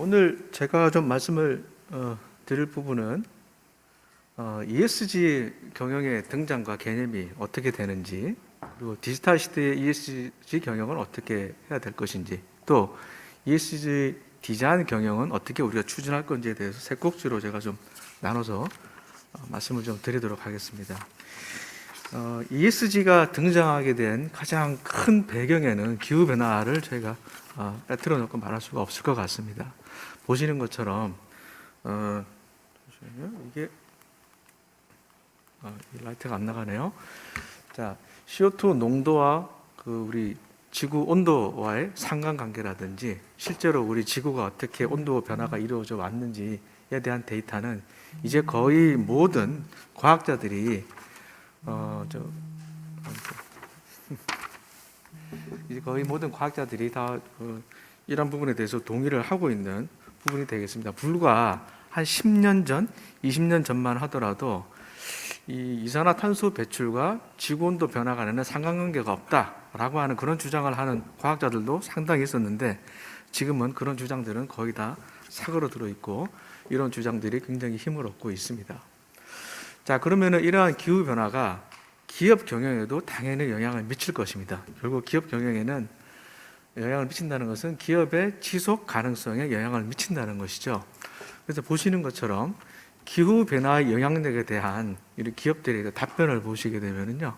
오늘 제가 좀 말씀을 드릴 부분은 ESG 경영의 등장과 개념이 어떻게 되는지, 그리고 디지털 시대의 ESG 경영은 어떻게 해야 될 것인지, 또 ESG 디자인 경영은 어떻게 우리가 추진할 건지에 대해서 세 꼭지로 제가 좀 나눠서 말씀을 좀 드리도록 하겠습니다. ESG가 등장하게 된 가장 큰 배경에는 기후변화를 저희가 빼뜨려 놓고 말할 수가 없을 것 같습니다. 보시는 것처럼 이게 이 라이트가 안 나가네요. 자, CO2 농도와 우리 지구 온도와의 상관관계라든지 실제로 우리 지구가 어떻게 온도 변화가 이루어져 왔는지에 대한 이제 거의 모든 과학자들이 다 이런 부분에 대해서 동의를 하고 있는 부분이 되겠습니다. 불과 한 10년 전, 20년 전만 하더라도 이 이산화탄소 배출과 지구온도 변화 간에는 상관관계가 없다라고 하는 그런 주장을 하는 과학자들도 상당히 있었는데, 지금은 그런 주장들은 거의 다 사그러들어 있고 이런 주장들이 굉장히 힘을 얻고 있습니다. 자, 그러면은 이러한 기후 변화가 기업 경영에도 당연히 영향을 미칠 것입니다. 결국 기업 경영에는 영향을 미친다는 것은 기업의 지속 가능성에 영향을 미친다는 것이죠. 그래서 보시는 것처럼 기후 변화의 영향력에 대한 이 기업들의 답변을 보시게 되면은요,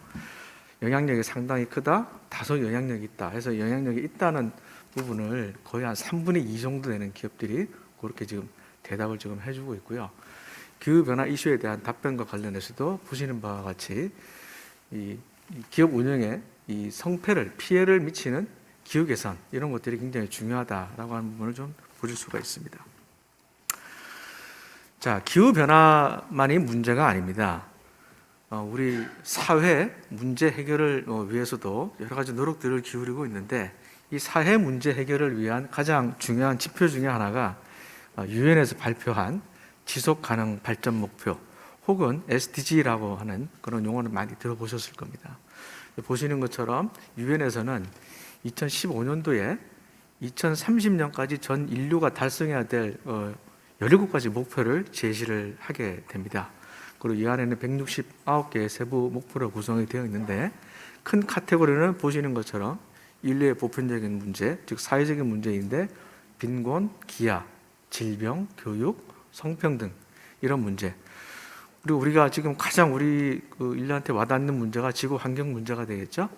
영향력이 상당히 크다, 다소 영향력이 있다 해서 영향력이 있다는 부분을 거의 한 3분의 2 정도 되는 기업들이 그렇게 지금 대답을 지금 해주고 있고요. 기후 변화 이슈에 대한 답변과 관련해서도 보시는 바와 같이 이 기업 운영에 이 성패를, 피해를 미치는 기후 개선, 이런 것들이 굉장히 중요하다라고 하는 부분을 좀 보실 수가 있습니다. 자, 기후 변화만이 문제가 아닙니다. 우리 사회 문제 해결을 위해서도 여러 가지 노력들을 기울이고 있는데, 이 사회 문제 해결을 위한 가장 중요한 지표 중에 하나가 유엔에서 발표한 지속 가능 발전 목표, 혹은 SDG라고 하는 그런 용어를 많이 들어보셨을 겁니다. 보시는 것처럼 유엔에서는 2015년도에 2030년까지 전 인류가 달성해야 될 17가지 목표를 제시를 하게 됩니다. 그리고 이 안에는 169개의 세부 목표로 구성이 되어 있는데, 큰 카테고리는 보시는 것처럼 인류의 보편적인 문제, 즉 사회적인 문제인데, 빈곤, 기아, 질병, 교육, 성평등, 이런 문제. 그리고 우리가 지금 가장 우리 인류한테 와닿는 문제가 지구 환경 문제가 되겠죠.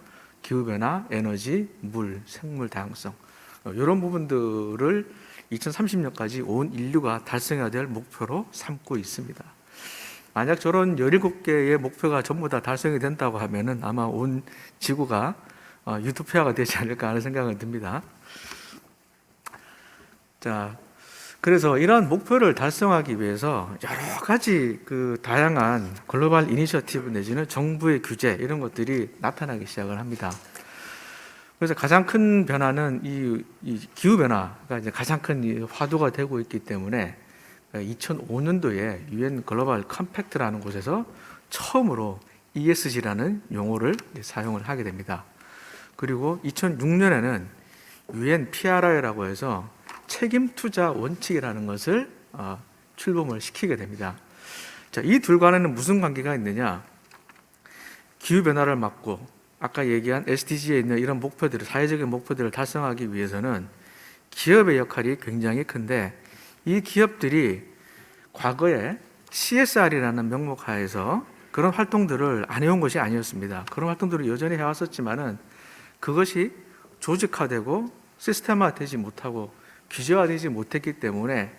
기후변화, 에너지, 물, 생물 다양성, 이런 부분들을 2030년까지 온 인류가 달성해야 될 목표로 삼고 있습니다. 만약 저런 17개의 목표가 전부 다 달성이 된다고 하면은 아마 온 지구가 유토피아가 되지 않을까 하는 생각은 듭니다. 자, 그래서 이러한 목표를 달성하기 위해서 여러 가지 다양한 글로벌 이니셔티브 내지는 정부의 규제, 이런 것들이 나타나기 시작을 합니다. 그래서 가장 큰 변화는 이 기후 변화가 이제 가장 큰 화두가 되고 있기 때문에 2005년도에 유엔 글로벌 컴팩트라는 곳에서 처음으로 ESG라는 용어를 사용을 하게 됩니다. 그리고 2006년에는 유엔 PRI라고 해서 책임 투자 원칙이라는 것을 출범을 시키게 됩니다. 자, 이 둘 간에는 무슨 관계가 있느냐? 기후 변화를 막고 아까 얘기한 SDG에 있는 이런 목표들을, 사회적인 목표들을 달성하기 위해서는 기업의 역할이 굉장히 큰데, 이 기업들이 과거에 CSR이라는 명목 하에서 그런 활동들을 안 해온 것이 아니었습니다. 그런 활동들을 여전히 해왔었지만은 그것이 조직화되고 시스템화되지 못하고 규제화되지 못했기 때문에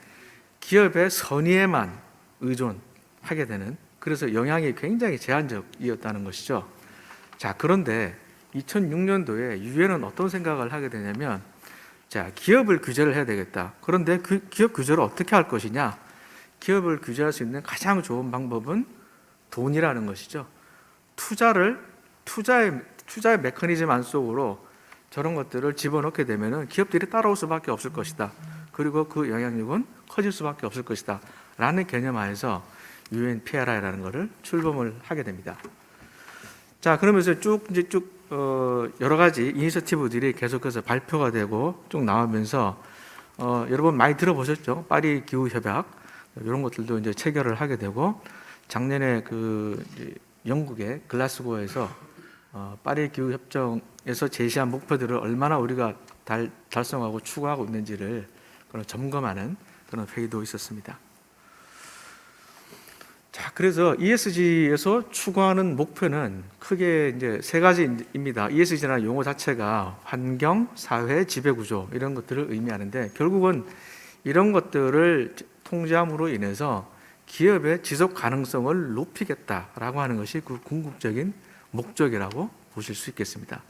기업의 선의에만 의존하게 되는, 그래서 영향이 굉장히 제한적이었다는 것이죠. 자, 그런데 2006년도에 유엔은 어떤 생각을 하게 되냐면, 자, 기업을 규제를 해야 되겠다. 그런데 그 기업 규제를 어떻게 할 것이냐? 기업을 규제할 수 있는 가장 좋은 방법은 돈이라는 것이죠. 투자의 메커니즘 안속으로 저런 것들을 집어넣게 되면은 기업들이 따라올 수밖에 없을 것이다. 그리고 그 영향력은 커질 수밖에 없을 것이다. 라는 개념 하에서 UN PRI라는 것을 출범을 하게 됩니다. 자, 그러면서 쭉 여러 가지 이니셔티브들이 계속해서 발표가 되고 쭉 나오면서 여러분 많이 들어보셨죠? 파리 기후 협약 이런 것들도 이제 체결을 하게 되고, 작년에 이제 영국의 글라스고에서 파리 기후 협정에서 제시한 목표들을 얼마나 우리가 달성하고 추구하고 있는지를 그런 점검하는 그런 회의도 있었습니다. 자, 그래서 ESG에서 추구하는 목표는 크게 이제 세 가지입니다. ESG라는 용어 자체가 환경, 사회, 지배구조 이런 것들을 의미하는데, 결국은 이런 것들을 통제함으로 인해서 기업의 지속 가능성을 높이겠다라고 하는 것이 그 궁극적인 목적이라고 보실 수 있겠습니다.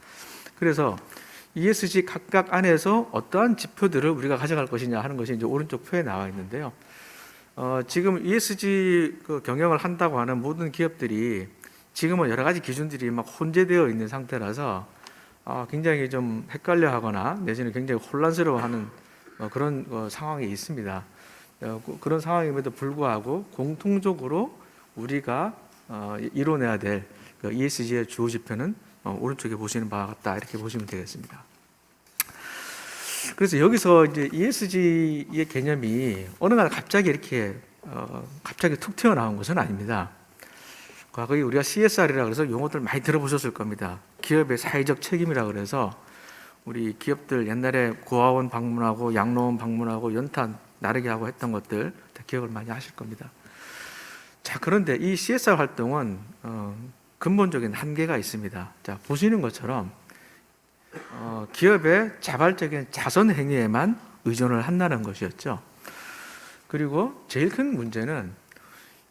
그래서 ESG 각각 안에서 어떠한 지표들을 우리가 가져갈 것이냐 하는 것이 이제 오른쪽 표에 나와 있는데요. 지금 ESG 경영을 한다고 하는 모든 기업들이 지금은 여러 가지 기준들이 막 혼재되어 있는 상태라서 굉장히 좀 헷갈려하거나 내지는 굉장히 혼란스러워하는 그런 상황이 있습니다. 그런 상황임에도 불구하고 공통적으로 우리가 이뤄내야 될 ESG의 주요 지표는 오른쪽에 보시는 바와 같다, 이렇게 보시면 되겠습니다. 그래서 여기서 이제 ESG의 개념이 어느 날 갑자기 이렇게 갑자기 툭 튀어나온 것은 아닙니다. 과거에 우리가 CSR이라고 해서 용어들 많이 들어보셨을 겁니다. 기업의 사회적 책임이라고 그래서 우리 기업들 옛날에 고아원 방문하고 양로원 방문하고 연탄 나르게 하고 했던 것들 다 기억을 많이 하실 겁니다. 자, 그런데 이 CSR 활동은 근본적인 한계가 있습니다. 자, 보시는 것처럼 기업의 자발적인 자선 행위에만 의존을 한다는 것이었죠. 그리고 제일 큰 문제는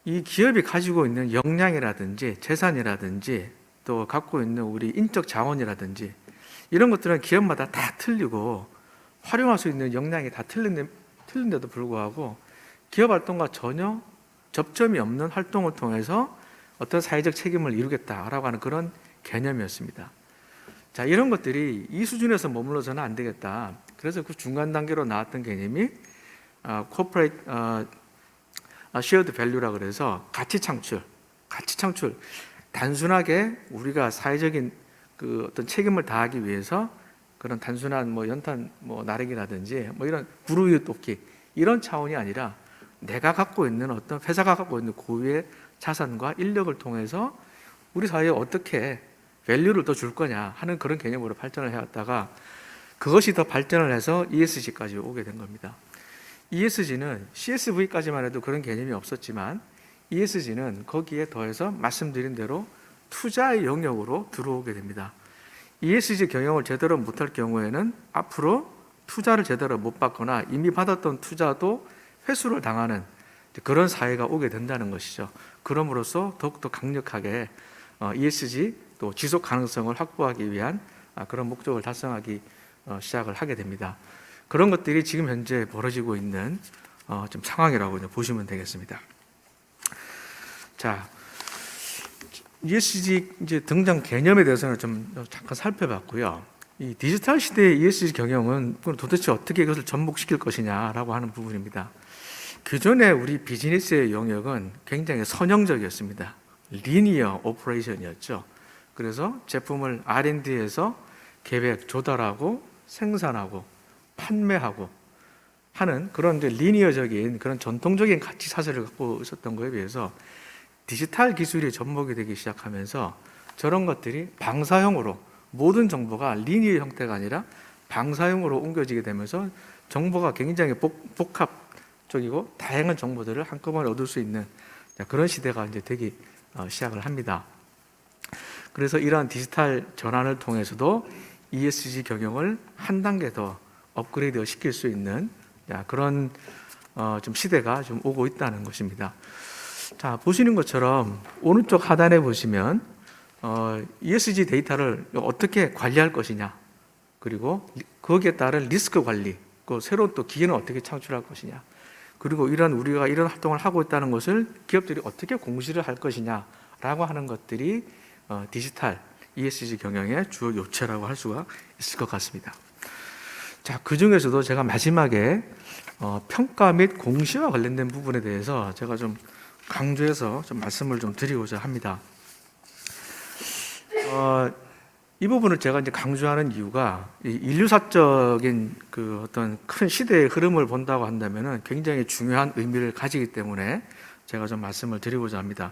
이 기업이 가지고 있는 역량이라든지 재산이라든지 또 갖고 있는 우리 인적 자원이라든지 이런 것들은 기업마다 다 틀리고 활용할 수 있는 역량이 다 틀린데도 불구하고 기업 활동과 전혀 접점이 없는 활동을 통해서 어떤 사회적 책임을 이루겠다라고 하는 그런 개념이었습니다. 자, 이런 것들이 이 수준에서 머물러서는 안 되겠다. 그래서 그 중간 단계로 나왔던 개념이 corporate shared value라고 그래서 가치 창출. 단순하게 우리가 사회적인 그 어떤 책임을 다하기 위해서 그런 단순한 뭐 연탄 나르기라든지 뭐 이런 불우이웃 돕기 이런 차원이 아니라 내가 갖고 있는 어떤 회사가 갖고 있는 고유의 자산과 인력을 통해서 우리 사회에 어떻게 밸류를 더 줄 거냐 하는 그런 개념으로 발전을 해왔다가 그것이 더 발전을 해서 ESG까지 오게 된 겁니다. ESG는 CSV까지만 해도 그런 개념이 없었지만 ESG는 거기에 더해서 말씀드린 대로 투자의 영역으로 들어오게 됩니다. ESG 경영을 제대로 못할 경우에는 앞으로 투자를 제대로 못 받거나 이미 받았던 투자도 회수를 당하는 그런 사회가 오게 된다는 것이죠. 그럼으로써 더욱더 강력하게 ESG 또 지속 가능성을 확보하기 위한 그런 목적을 달성하기 시작을 하게 됩니다. 그런 것들이 지금 현재 벌어지고 있는 좀 상황이라고 보시면 되겠습니다. 자, ESG 이제 등장 개념에 대해서는 좀 잠깐 살펴봤고요. 이 디지털 시대의 ESG 경영은 도대체 어떻게 이것을 접목시킬 것이냐라고 하는 부분입니다. 기존의 우리 비즈니스의 영역은 굉장히 선형적이었습니다. 리니어 오퍼레이션이었죠. 그래서 제품을 R&D에서 계획, 조달하고 생산하고 판매하고 하는 그런 이제 리니어적인 그런 전통적인 가치 사슬을 갖고 있었던 거에 비해서 디지털 기술이 접목이 되기 시작하면서 저런 것들이 방사형으로 모든 정보가 리니어 형태가 아니라 방사형으로 옮겨지게 되면서 정보가 굉장히 복합적이고 다양한 정보들을 한꺼번에 얻을 수 있는 그런 시대가 이제 되기 시작을 합니다. 그래서 이러한 디지털 전환을 통해서도 ESG 경영을 한 단계 더 업그레이드 시킬 수 있는 그런 좀 시대가 좀 오고 있다는 것입니다. 자, 보시는 것처럼 오른쪽 하단에 보시면 ESG 데이터를 어떻게 관리할 것이냐, 그리고 거기에 따른 리스크 관리, 그 새로운 또 기회는 어떻게 창출할 것이냐, 그리고 우리가 이런 활동을 하고 있다는 것을 기업들이 어떻게 공시를 할 것이냐라고 하는 것들이 디지털 ESG 경영의 주요 요체라고 할 수가 있을 것 같습니다. 자, 그 중에서도 제가 마지막에 평가 및 공시와 관련된 부분에 대해서 제가 좀 강조해서 좀 말씀을 좀 드리고자 합니다. 이 부분을 제가 이제 강조하는 이유가 이 인류사적인 그 어떤 큰 시대의 흐름을 본다고 한다면은 굉장히 중요한 의미를 가지기 때문에 제가 좀 말씀을 드리고자 합니다.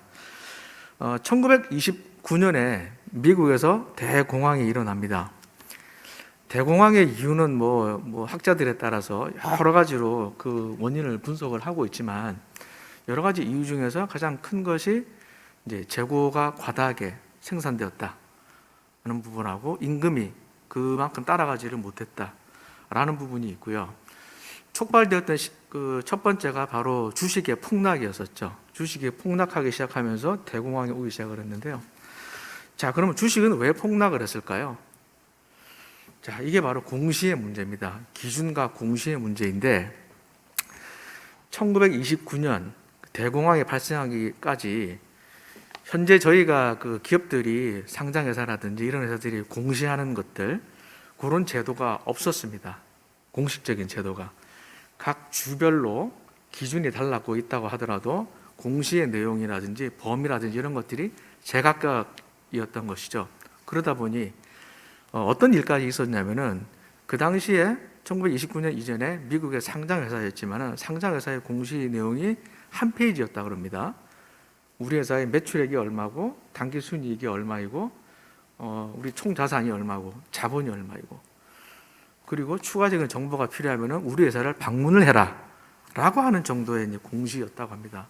1929년에 미국에서 대공황이 일어납니다. 대공황의 이유는 뭐 학자들에 따라서 여러 가지로 그 원인을 분석을 하고 있지만 여러 가지 이유 중에서 가장 큰 것이 이제 재고가 과다하게 생산되었다 하는 부분하고 임금이 그만큼 따라가지를 못했다라는 부분이 있고요. 촉발되었던 그 첫 번째가 바로 주식의 폭락이었었죠. 주식이 폭락하기 시작하면서 대공황이 오기 시작을 했는데요. 자, 그러면 주식은 왜 폭락을 했을까요? 자, 이게 바로 공시의 문제입니다. 기준과 공시의 문제인데 1929년 대공황이 발생하기까지 현재 저희가 그 기업들이 상장회사라든지 이런 회사들이 공시하는 것들 그런 제도가 없었습니다. 공식적인 제도가 각 주별로 기준이 달라고 있다고 하더라도 공시의 내용이라든지 범위라든지 이런 것들이 제각각이었던 것이죠. 그러다 보니 어떤 일까지 있었냐면은 그 당시에 1929년 이전에 미국의 상장회사였지만은 상장회사의 공시 내용이 한 페이지였다 그럽니다. 우리 회사의 매출액이 얼마고 당기순이익이 얼마이고 우리 총 자산이 얼마고 자본이 얼마이고 그리고 추가적인 정보가 필요하면은 우리 회사를 방문을 해라 라고 하는 정도의 공시였다고 합니다.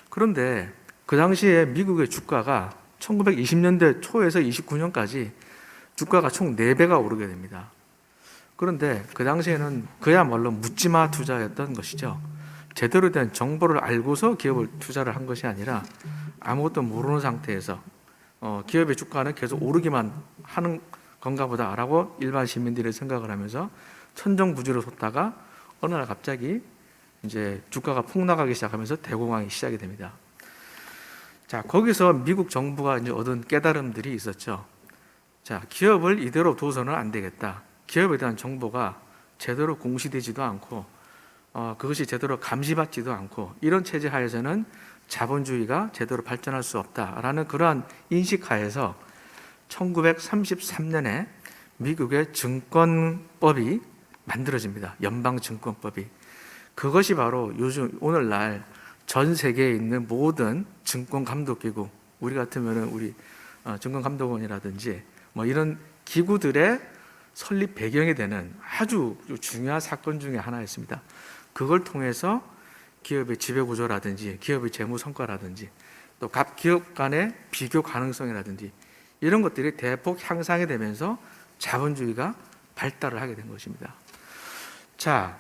그런데 그 당시에 미국의 주가가 1920년대 초에서 29년까지 주가가 총 4배가 오르게 됩니다. 그런데 그 당시에는 그야말로 묻지마 투자였던 것이죠. 제대로 된 정보를 알고서 기업을 투자를 한 것이 아니라 아무것도 모르는 상태에서 기업의 주가는 계속 오르기만 하는 건가 보다라고 일반 시민들이 생각을 하면서 천정부지로 섰다가 어느 날 갑자기 이제 주가가 폭락하기 시작하면서 대공황이 시작이 됩니다. 자, 거기서 미국 정부가 이제 얻은 깨달음들이 있었죠. 자, 기업을 이대로 둬서는 안 되겠다. 기업에 대한 정보가 제대로 공시되지도 않고 그것이 제대로 감시받지도 않고 이런 체제 하에서는 자본주의가 제대로 발전할 수 없다라는 그러한 인식하에서 1933년에 미국의 증권법이 만들어집니다. 연방증권법이. 그것이 바로 요즘 오늘날 전 세계에 있는 모든 증권감독기구, 우리 같으면은 우리 증권감독원이라든지 뭐 이런 기구들의 설립 배경이 되는 아주 중요한 사건 중에 하나였습니다. 그걸 통해서 기업의 지배구조라든지 기업의 재무 성과라든지 또 각 기업 간의 비교 가능성이라든지 이런 것들이 대폭 향상이 되면서 자본주의가 발달을 하게 된 것입니다. 자,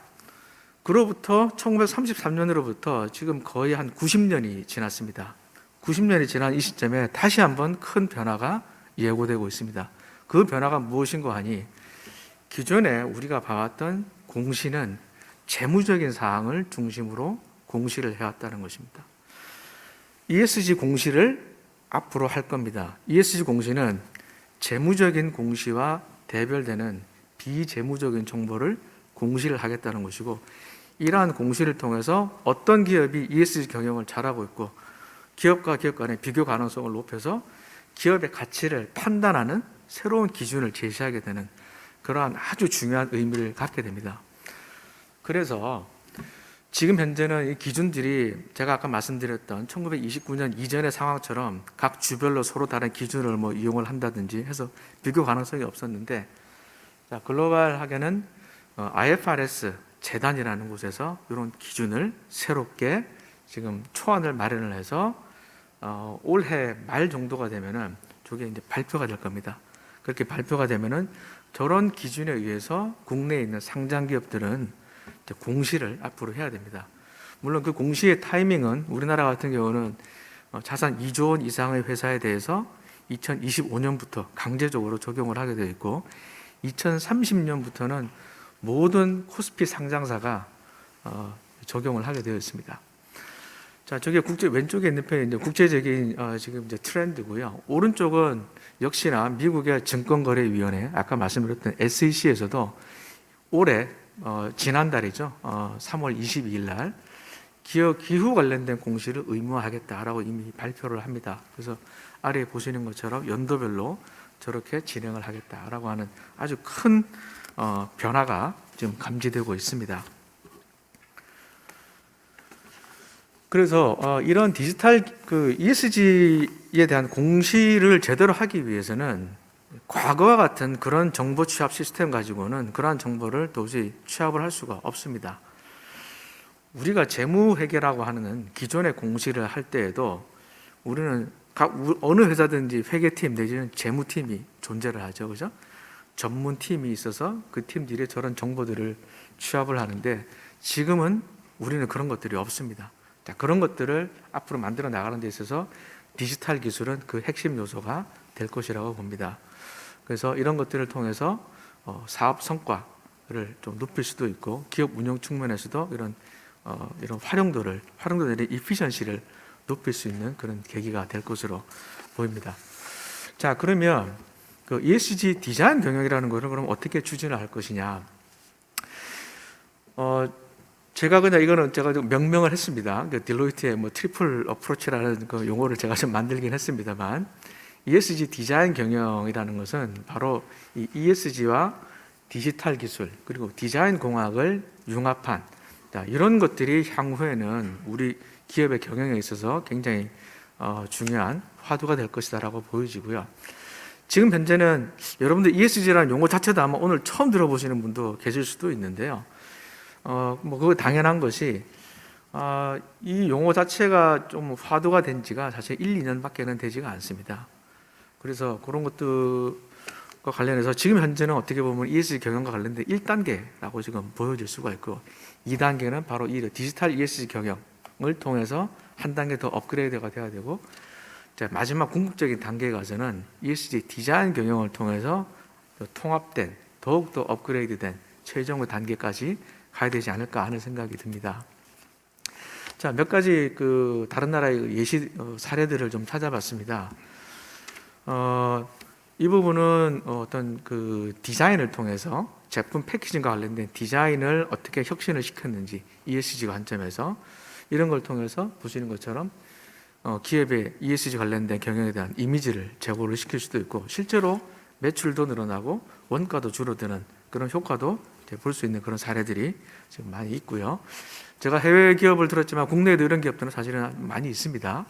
그로부터 1933년으로부터 지금 거의 한 90년이 지났습니다. 90년이 지난 이 시점에 다시 한번 큰 변화가 예고되고 있습니다. 그 변화가 무엇인가 하니 기존에 우리가 봐왔던 공시는 재무적인 사항을 중심으로 공시를 해왔다는 것입니다. ESG 공시를 앞으로 할 겁니다. ESG 공시는 재무적인 공시와 대별되는 비재무적인 정보를 공시를 하겠다는 것이고 이러한 공시를 통해서 어떤 기업이 ESG 경영을 잘하고 있고 기업과 기업 간의 비교 가능성을 높여서 기업의 가치를 판단하는 새로운 기준을 제시하게 되는 그러한 아주 중요한 의미를 갖게 됩니다. 그래서 지금 현재는 이 기준들이 제가 아까 말씀드렸던 1929년 이전의 상황처럼 각 주별로 서로 다른 기준을 이용을 한다든지 해서 비교 가능성이 없었는데 자, 글로벌하게는 IFRS 재단이라는 곳에서 이런 기준을 새롭게 지금 초안을 마련을 해서 올해 말 정도가 되면은 저게 이제 발표가 될 겁니다. 그렇게 발표가 되면은 저런 기준에 의해서 국내에 있는 상장 기업들은 공시를 앞으로 해야 됩니다. 물론 그 공시의 타이밍은 우리나라 같은 경우는 자산 2조 원 이상의 회사에 대해서 2025년부터 강제적으로 적용을 하게 되어 있고 2030년부터는 모든 코스피 상장사가 적용을 하게 되어 있습니다. 자, 저게 왼쪽에 있는 편이 이제 국제적인 지금 이제 트렌드고요. 오른쪽은 역시나 미국의 증권거래위원회, 아까 말씀드렸던 SEC에서도 올해 지난달이죠. 3월 22일 날 기후 관련된 공시를 의무화하겠다라고 이미 발표를 합니다. 그래서 아래에 보시는 것처럼 연도별로 저렇게 진행을 하겠다라고 하는 아주 큰 변화가 지금 감지되고 있습니다. 그래서 이런 디지털 ESG에 대한 공시를 제대로 하기 위해서는 과거와 같은 그런 정보 취합 시스템 가지고는 그러한 정보를 도저히 취합을 할 수가 없습니다. 우리가 재무회계라고 하는 기존의 공시를 할 때에도 우리는 어느 회사든지 회계팀 내지는 재무팀이 존재를 하죠. 그죠? 전문팀이 있어서 그 팀들이 저런 정보들을 취합을 하는데 지금은 우리는 그런 것들이 없습니다. 자, 그런 것들을 앞으로 만들어 나가는 데 있어서 디지털 기술은 그 핵심 요소가 될 것이라고 봅니다. 그래서 이런 것들을 통해서 사업 성과를 좀 높일 수도 있고 기업 운영 측면에서도 이런 활용도를 이피션시를 높일 수 있는 그런 계기가 될 것으로 보입니다. 자, 그러면 그 ESG 디자인 경영이라는 것을 그럼 어떻게 추진을 할 것이냐? 제가 좀 명명을 했습니다. 그 딜로이트의 트리플 어프로치라는 그 용어를 제가 좀 만들긴 했습니다만, ESG 디자인 경영이라는 것은 바로 이 ESG와 디지털 기술 그리고 디자인 공학을 융합한 이런 것들이 향후에는 우리 기업의 경영에 있어서 굉장히 중요한 화두가 될 것이다라고 보여지고요. 지금 현재는 여러분들 ESG라는 용어 자체도 아마 오늘 처음 들어보시는 분도 계실 수도 있는데요. 그거 당연한 것이 이 용어 자체가 좀 화두가 된 지가 사실 1, 2년밖에는 되지가 않습니다. 그래서 그런 것들과 관련해서 지금 현재는 어떻게 보면 ESG 경영과 관련된 1단계라고 지금 보여질 수가 있고 2단계는 바로 이 디지털 ESG 경영을 통해서 한 단계 더 업그레이드가 돼야 되고 마지막 궁극적인 단계에 가서는 ESG 디자인 경영을 통해서 통합된 더욱더 업그레이드된 최종의 단계까지 가야 되지 않을까 하는 생각이 듭니다. 자, 몇 가지 다른 나라의 예시 사례들을 좀 찾아봤습니다. 이 부분은 어떤 디자인을 통해서 제품 패키징과 관련된 디자인을 어떻게 혁신을 시켰는지 ESG 관점에서 이런 걸 통해서 보시는 것처럼 기업의 ESG 관련된 경영에 대한 이미지를 제고를 시킬 수도 있고 실제로 매출도 늘어나고 원가도 줄어드는 그런 효과도 볼 수 있는 그런 사례들이 지금 많이 있고요. 제가 해외 기업을 들었지만 국내에도 이런 기업들은 사실은 많이 있습니다.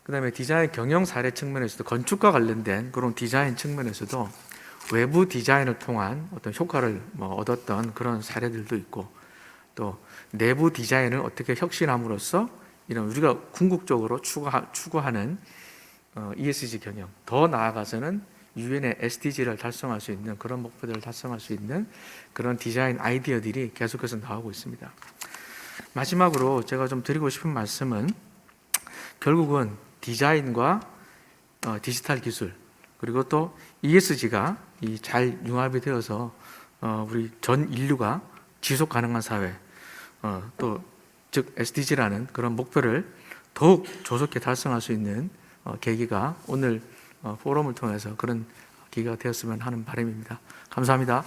그 다음에 디자인 경영 사례 측면에서도 건축과 관련된 그런 디자인 측면에서도 외부 디자인을 통한 어떤 효과를 얻었던 그런 사례들도 있고 또 내부 디자인을 어떻게 혁신함으로써 이런 우리가 궁극적으로 추구하는 ESG 경영 더 나아가서는 유엔의 SDG를 달성할 수 있는 그런 목표들을 달성할 수 있는 그런 디자인 아이디어들이 계속해서 나오고 있습니다. 마지막으로 제가 좀 드리고 싶은 말씀은 결국은 디자인과 디지털 기술 그리고 또 ESG가 잘 융합이 되어서 우리 전 인류가 지속 가능한 사회 즉 SDG라는 그런 목표를 더욱 조속히 달성할 수 있는 계기가 오늘 포럼을 통해서 그런 계기가 되었으면 하는 바람입니다. 감사합니다.